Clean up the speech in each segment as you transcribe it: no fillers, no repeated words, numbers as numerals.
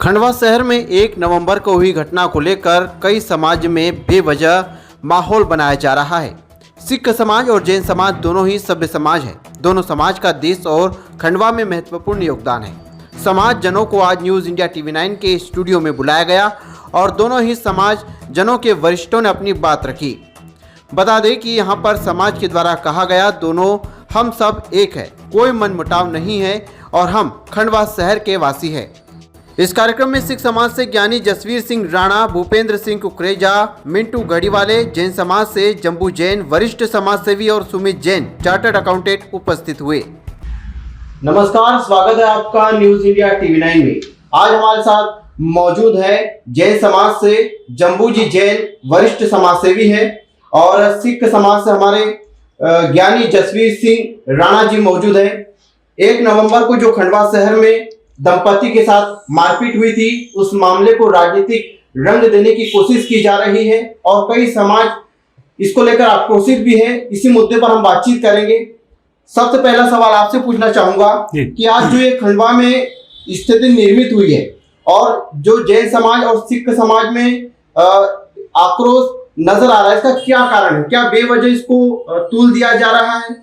खंडवा शहर में 1 नवंबर को हुई घटना को लेकर कई समाज में बेवजह माहौल बनाया जा रहा है। सिख समाज और जैन समाज दोनों ही सभ्य समाज है। दोनों समाज का देश और खंडवा में महत्वपूर्ण योगदान है। समाज जनों को आज न्यूज़ इंडिया टीवी 9 के स्टूडियो में बुलाया गया और दोनों ही समाज जनों के वरिष्ठों ने अपनी बात रखी। बता दें कि यहाँ पर समाज के द्वारा कहा गया, दोनों हम सब एक है, कोई मनमुटाव नहीं है और हम खंडवा शहर के वासी हैं। इस कार्यक्रम में सिख समाज से ज्ञानी जसवीर सिंह राणा, भूपेंद्र सिंह कुकरेजा, मिंटू गढ़ीवाले, जैन समाज से जम्बू जैन, वरिष्ठ समाज सेवी और सुमित जैन चार्टर्ड अकाउंटेंट उपस्थित हुए। नमस्कार, स्वागत है आपका न्यूज़ इंडिया टीवी 9 में। आज हमारे साथ मौजूद है जैन समाज से जम्बू जी जैन, वरिष्ठ समाज सेवी है, और सिख समाज से हमारे ज्ञानी जसवीर सिंह राणा जी मौजूद है। 1 नवंबर को जो खंडवा शहर में दंपति के साथ मारपीट हुई थी, उस मामले को राजनीतिक रंग देने की कोशिश की जा रही है और कई समाज इसको लेकर आक्रोशित भी है। इसी मुद्दे पर हम बातचीत करेंगे। सबसे पहला सवाल आपसे पूछना चाहूंगा कि आज जो ये खंडवा में स्थिति निर्मित हुई है और जो जैन समाज और सिख समाज में आक्रोश नजर आ रहा है, इसका क्या कारण है? क्या बेवजह इसको तूल दिया जा रहा है?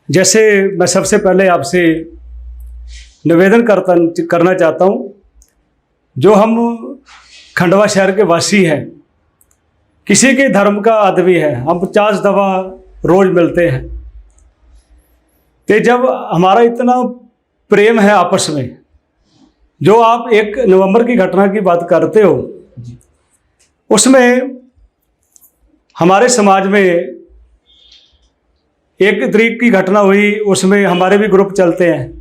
जैसे मैं सबसे पहले आपसे निवेदन करना चाहता हूं, जो हम खंडवा शहर के वासी हैं, किसी के धर्म का आदमी है, हम 50 दफा रोज मिलते हैं, तो जब हमारा इतना प्रेम है आपस में, जो आप 1 नवंबर की घटना की बात करते हो, उसमें हमारे समाज में 1 तारीख की घटना हुई, उसमें हमारे भी ग्रुप चलते हैं,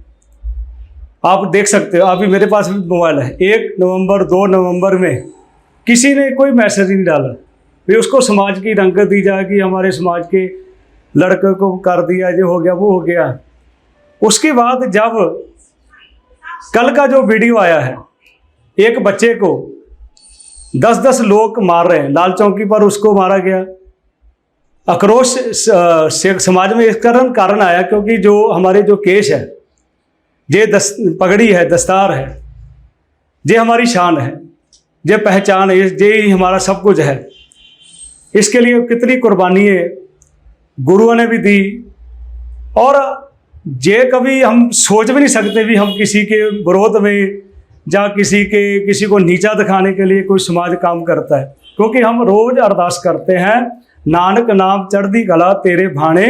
आप देख सकते हो, अभी मेरे पास भी मोबाइल है। 1 नवंबर 2 नवंबर में किसी ने कोई मैसेज नहीं डाला, फिर उसको समाज की रंगत दी जाए कि हमारे समाज के लड़के को कर दिया, जो हो गया वो हो गया। उसके बाद जब कल का जो वीडियो आया है, एक बच्चे को 10-10 लोग मार रहे हैं, लाल चौकी पर उसको मारा गया। आक्रोश समाज में इस कारण आया क्योंकि जो हमारे जो केश है, ये पगड़ी है, दस्तार है, ये हमारी शान है, ये पहचान है, ये ही हमारा सब कुछ है। इसके लिए कितनी कुर्बानियाँ गुरुओं ने भी दी, और ये कभी हम सोच भी नहीं सकते भी हम किसी के विरोध में या किसी को नीचा दिखाने के लिए कोई समाज काम करता है, क्योंकि हम रोज अरदास करते हैं, नानक नाम चढ़दी कला तेरे भाणे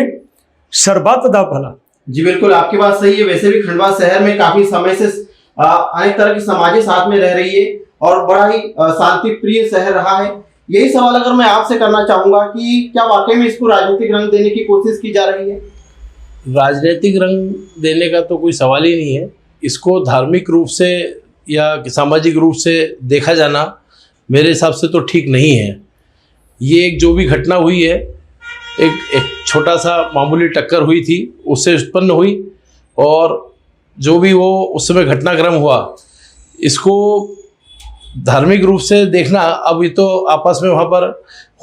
सरबत दा भला। जी बिल्कुल, आपकी बात सही है। वैसे भी खंडवा शहर में काफी समय से अनेक तरह की समाजें साथ में रह रही है और बड़ा ही शांति प्रिय शहर रहा है। यही सवाल अगर मैं आपसे करना चाहूंगा कि क्या वाकई में इसको राजनीतिक रंग देने की कोशिश की जा रही है? राजनीतिक रंग देने का तो कोई सवाल ही नहीं है। इसको धार्मिक रूप से या सामाजिक रूप से देखा जाना मेरे हिसाब से तो ठीक नहीं है। ये एक जो भी घटना हुई है, एक छोटा सा मामूली टक्कर हुई थी, उससे उत्पन्न हुई, और जो भी वो उस समय घटनाक्रम हुआ, इसको धार्मिक रूप से देखना, अब ये तो आपस में वहाँ पर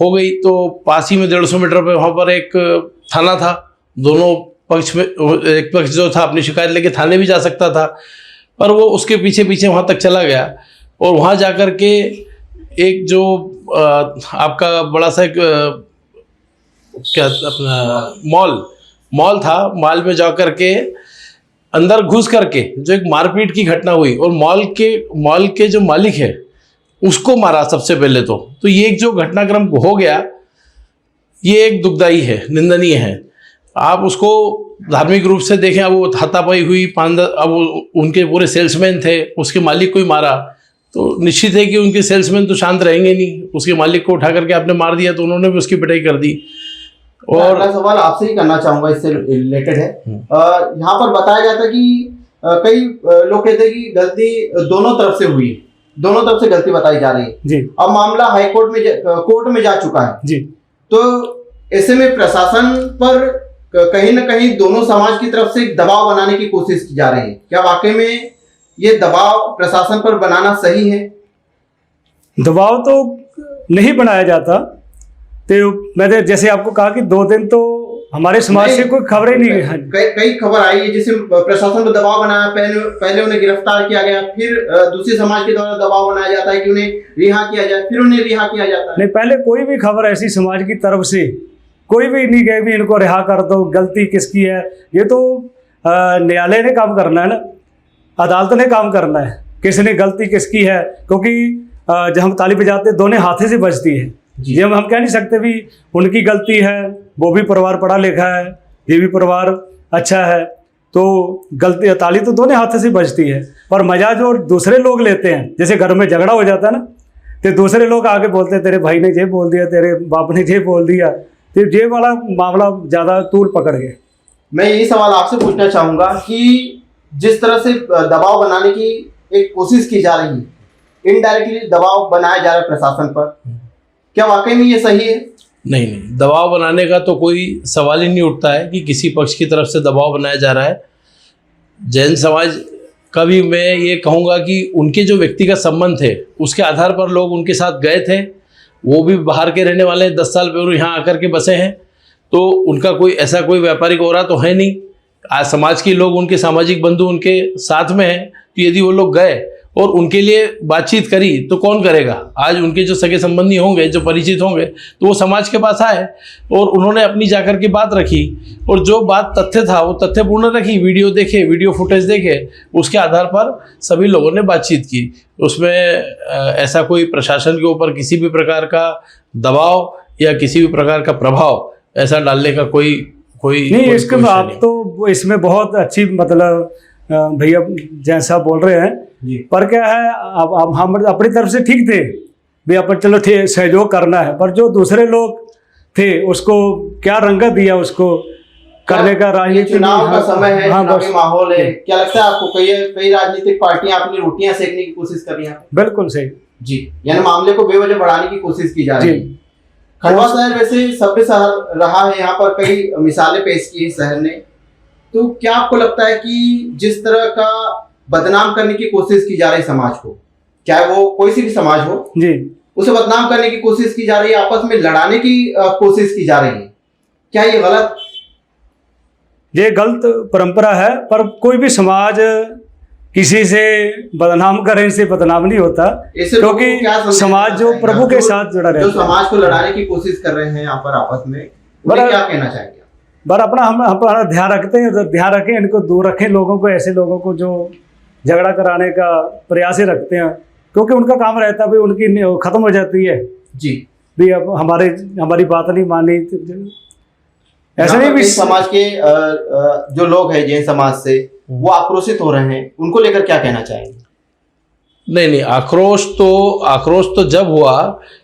हो गई, तो पास ही में 150 मीटर पे वहाँ पर एक थाना था। दोनों पक्ष में एक पक्ष जो था अपनी शिकायत लेके थाने भी जा सकता था, पर वो उसके पीछे पीछे वहाँ तक चला गया, और वहाँ जाकर के एक जो आपका बड़ा सा एक क्या अपना मॉल था, मॉल में जा करके अंदर घुस करके जो एक मारपीट की घटना हुई, और मॉल के जो मालिक है उसको मारा सबसे पहले। तो ये एक जो घटनाक्रम हो गया, ये एक दुखदाई है, निंदनीय है। आप उसको धार्मिक रूप से देखें, अब वो हाथापाई हुई, अब उनके पूरे सेल्समैन थे, उसके मालिक को ही मारा, तो निश्चित है कि उनके सेल्समैन तो शांत रहेंगे नहीं। उसके मालिक को उठा करके आपने मार दिया, तो उन्होंने भी उसकी पिटाई कर दी। और अगला सवाल आपसे ही करना चाहूंगा, इससे रिलेटेड है। यहाँ पर बताया जाता है कि कई लोग कहते हैं कि गलती दोनों तरफ से हुई, दोनों तरफ से गलती बताई जा रही है जी। अब मामला हाई कोर्ट में जा चुका है जी, तो ऐसे में प्रशासन पर कहीं ना कहीं दोनों समाज की तरफ से एक दबाव बनाने की कोशिश की जा रही है। क्या वाकई में ये दबाव प्रशासन पर बनाना सही है? दबाव तो नहीं बनाया जाता, तो मैंने जैसे आपको कहा कि 2 दिन तो हमारे समाज से कोई खबरें नहीं है। कई खबर आई है, जैसे प्रशासन को दबाव बनाया, पहले उन्हें गिरफ्तार किया गया, फिर दूसरे समाज के द्वारा दबाव बनाया जाता है कि उन्हें रिहा किया जाए, फिर उन्हें रिहा किया जाता है। नहीं, पहले कोई भी खबर ऐसी समाज की तरफ से कोई भी नहीं गए भी इनको रिहा कर दो, गलती किसकी है। ये तो न्यायालय ने काम करना है ना, अदालत ने काम करना है, किसने गलती किसकी है। क्योंकि जब हम ताली बजाते दोनों हाथे से बजती है। ये हम कह नहीं सकते भी उनकी गलती है, वो भी परिवार पढ़ा लिखा है, ये भी परिवार अच्छा है, तो गलती ताली तो दोनों हाथों से बजती है। पर मजा जो दूसरे लोग लेते हैं, जैसे घर में झगड़ा हो जाता है ना, तो दूसरे लोग आके बोलते हैं तेरे भाई ने ये बोल दिया, तेरे बाप ने ये बोल दिया, तो ये वाला मामला ज़्यादा तूल पकड़ गए। मैं यही सवाल आपसे पूछना चाहूँगा कि जिस तरह से दबाव बनाने की एक कोशिश की जा रही है, इनडायरेक्टली दबाव बनाया जा रहा है प्रशासन पर, क्या वाकई में ये सही है? नहीं, दबाव बनाने का तो कोई सवाल ही नहीं उठता है कि किसी पक्ष की तरफ से दबाव बनाया जा रहा है। जैन समाज का भी मैं ये कहूँगा कि उनके जो व्यक्तिगत संबंध थे उसके आधार पर लोग उनके साथ गए थे। वो भी बाहर के रहने वाले 10 साल पहले यहाँ आकर के बसे हैं, तो उनका कोई ऐसा कोई व्यापारिक हो रहा तो है नहीं। आज समाज के लोग, उनके सामाजिक बंधु उनके साथ में हैं, तो यदि वो लोग गए और उनके लिए बातचीत करी तो कौन करेगा? आज उनके जो सगे संबंधी होंगे, जो परिचित होंगे, तो वो समाज के पास आए और उन्होंने अपनी जाकर के बात रखी, और जो बात तथ्य था वो तथ्यपूर्ण रखी। वीडियो देखे, वीडियो फुटेज देखे, उसके आधार पर सभी लोगों ने बातचीत की। उसमें ऐसा कोई प्रशासन के ऊपर किसी भी प्रकार का दबाव या किसी भी प्रकार का प्रभाव ऐसा डालने का कोई नहीं। इसके आप तो इसमें बहुत अच्छी, मतलब भैया जैसा बोल रहे हैं, पर क्या है, अब हम अपनी तरफ से ठीक थे भी, अपन चलो ठीक सहयोग करना है, पर जो दूसरे लोग थे उसको क्या रंगत दिया उसको करने का। राजनीति चुनाव का समय है, चुनावी माहौल है, क्या लगता है आपको कई राजनीतिक पार्टियां अपनी रोटियां सेकने की कोशिश कर रही हैं? बिल्कुल सही जी, यानी मामले को बेवजह बढ़ाने की कोशिश की जा रही है। खंडवा शहर वैसे सभ्य शहर रहा है, यहाँ पर कई मिसालें पेश की है शहर ने, तो क्या आपको लगता है कि जिस तरह का बदनाम करने की कोशिश की जा रही समाज को, चाहे वो कोई सी भी समाज हो जी, उसे बदनाम करने की कोशिश की जा रही है, आपस में लड़ाने की कोशिश की जा रही है, क्या ये गलत? ये गलत परंपरा है। पर कोई भी समाज किसी से बदनाम करने से बदनाम नहीं होता, क्योंकि समाज जो प्रभु के साथ जुड़ा रहता है, जो समाज को लड़ाने की कोशिश कर रहे हैं यहाँ पर आपस में, उन्हें क्या कहना चाहेंगे? पर हम अपना ध्यान रखते हैं, ध्यान रखें, इनको दूर रखें लोगों को, ऐसे लोगों को जो झगड़ा कराने का प्रयास ही रखते हैं, क्योंकि उनका काम रहता है भाई, उनकी खत्म हो जाती है जी भी, अब हमारी बात नहीं मानी। ऐसा नहीं भी समाज के जो लोग हैं जैन समाज से, वो आक्रोशित हो रहे हैं, उनको लेकर क्या कहना चाहेंगे? नहीं, आक्रोश तो जब हुआ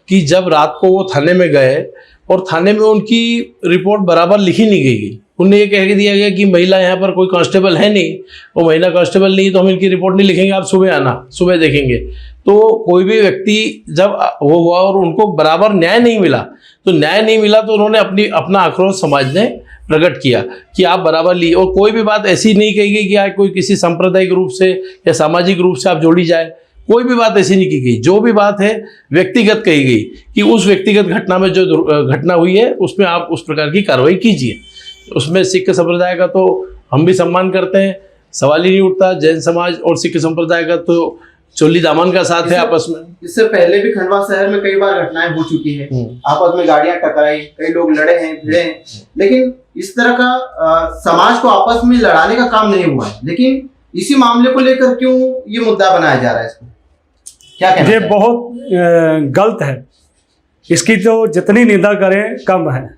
कि जब रात को वो थाने में गए और थाने में उनकी रिपोर्ट बराबर लिखी नहीं गई। उन्हें ये कह दिया गया कि महिला यहाँ पर कोई कांस्टेबल है नहीं, वो महिला कांस्टेबल नहीं, तो हम इनकी रिपोर्ट नहीं लिखेंगे, आप सुबह आना, सुबह देखेंगे। तो कोई भी व्यक्ति जब वो हुआ और उनको बराबर न्याय नहीं मिला, तो उन्होंने अपना आक्रोश समाज ने प्रकट किया कि आप बराबर लिए। और कोई भी बात ऐसी नहीं कही गई कि आज कोई किसी सांप्रदायिक रूप से या सामाजिक रूप से आप जोड़ी जाए, कोई भी बात ऐसी नहीं की गई। जो भी बात है व्यक्तिगत कही गई कि उस व्यक्तिगत घटना में जो घटना हुई है उसमें आप उस प्रकार की कार्रवाई कीजिए। उसमें सिख संप्रदाय का तो हम भी सम्मान करते हैं, सवाल ही नहीं उठता। जैन समाज और सिख संप्रदाय का तो चोली दामन का साथ है आपस में। इससे पहले भी खंडवा शहर में कई बार घटनाएं हो चुकी है, आपस में गाड़ियां टकराई, कई लोग लड़े हैं, भिड़े हैं, लेकिन इस तरह का समाज को आपस में लड़ाने का काम नहीं हुआ है। लेकिन इसी मामले को लेकर क्यों ये मुद्दा बनाया जा रहा है, इसको क्या कहना? ये बहुत गलत है, इसकी तो जितनी निंदा करें कम है,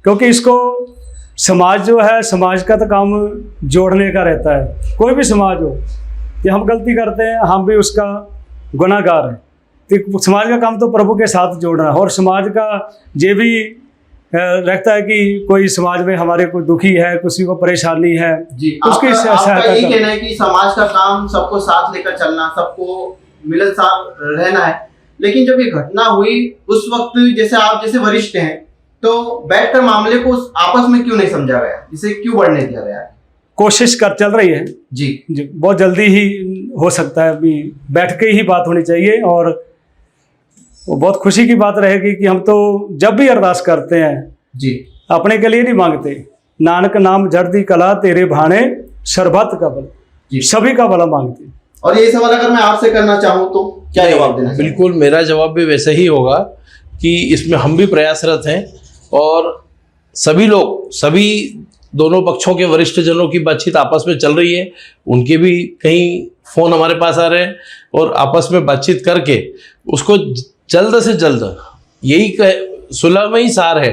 क्योंकि इसको समाज जो है, समाज का तो काम जोड़ने का रहता है। कोई भी समाज हो, ये हम गलती करते हैं, हम भी उसका गुनाहगार है, तो समाज का काम तो प्रभु के साथ जोड़ना है। और समाज का ये भी रहता है कि कोई समाज में हमारे कोई दुखी है, किसी को परेशानी है जी, उसकी सहायता। यही कहना है कि समाज का काम सबको साथ लेकर चलना, सबको मिलनसार रहना है। लेकिन जब ये घटना हुई उस वक्त जैसे वरिष्ठ हैं, तो बैठकर मामले को आपस में क्यों नहीं समझा गया, इसे क्यों बढ़ने दिया गया? कोशिश चल रही है जी, बहुत जल्दी ही हो सकता है, अभी बैठ के ही बात होनी चाहिए। और वो बहुत खुशी की बात रहेगी कि हम तो जब भी अरदास करते हैं जी, अपने के लिए नहीं मांगते, नानक नाम जर्दी कला तेरे भाणे सरबत का भला, जी। सभी का भला मांगते हैं। और ये सवाल अगर मैं आपसे करना चाहूँ तो क्या जवाब देना चाहेंगे? बिल्कुल मेरा जवाब भी वैसे ही होगा कि इसमें हम भी प्रयासरत हैं और सभी लोग, सभी दोनों पक्षों के वरिष्ठ जनों की बातचीत आपस में चल रही है। उनके भी कहीं फ़ोन हमारे पास आ रहे हैं और आपस में बातचीत करके उसको जल्द से जल्द, यही सुलह में ही सार है,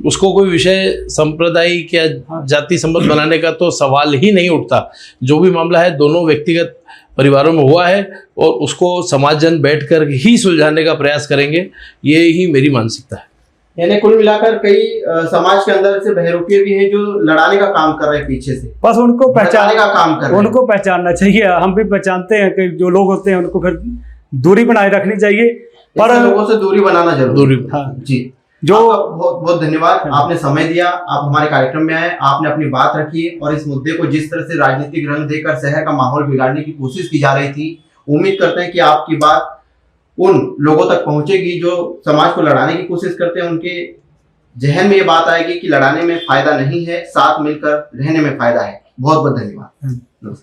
उसको कोई विषय सांप्रदायिक या जाति संबंध बनाने का तो सवाल ही नहीं उठता। जो भी मामला है दोनों व्यक्तिगत परिवारों में हुआ है और उसको समाजजन बैठकर ही सुलझाने का प्रयास करेंगे, ये ही मेरी मानसिकता है। यानी कुल मिलाकर कई समाज के अंदर से बहरूपिये भी हैं जो लड़ाने का काम कर रहे हैं पीछे से, बस उनको भड़काने का काम कर रहे हैं। उनको पहचानना चाहिए। हम भी पहचानते हैं कि जो लोग होते हैं उनको फिर दूरी बनाए रखनी चाहिए, पर ऐसे लोगों से दूरी बनाना जरूरी दूरी, हाँ, जी। जो बहुत बहुत धन्यवाद, आपने समय दिया, आप हमारे कार्यक्रम में आए, आपने अपनी बात रखी और इस मुद्दे को जिस तरह से राजनीतिक रंग देकर शहर का माहौल बिगाड़ने की कोशिश की जा रही थी, उम्मीद करते हैं कि आपकी बात उन लोगों तक पहुंचेगी जो समाज को लड़ाने की कोशिश करते हैं। उनके जहन में ये बात आएगी कि लड़ाने में फायदा नहीं है, साथ मिलकर रहने में फायदा है। बहुत बहुत धन्यवाद।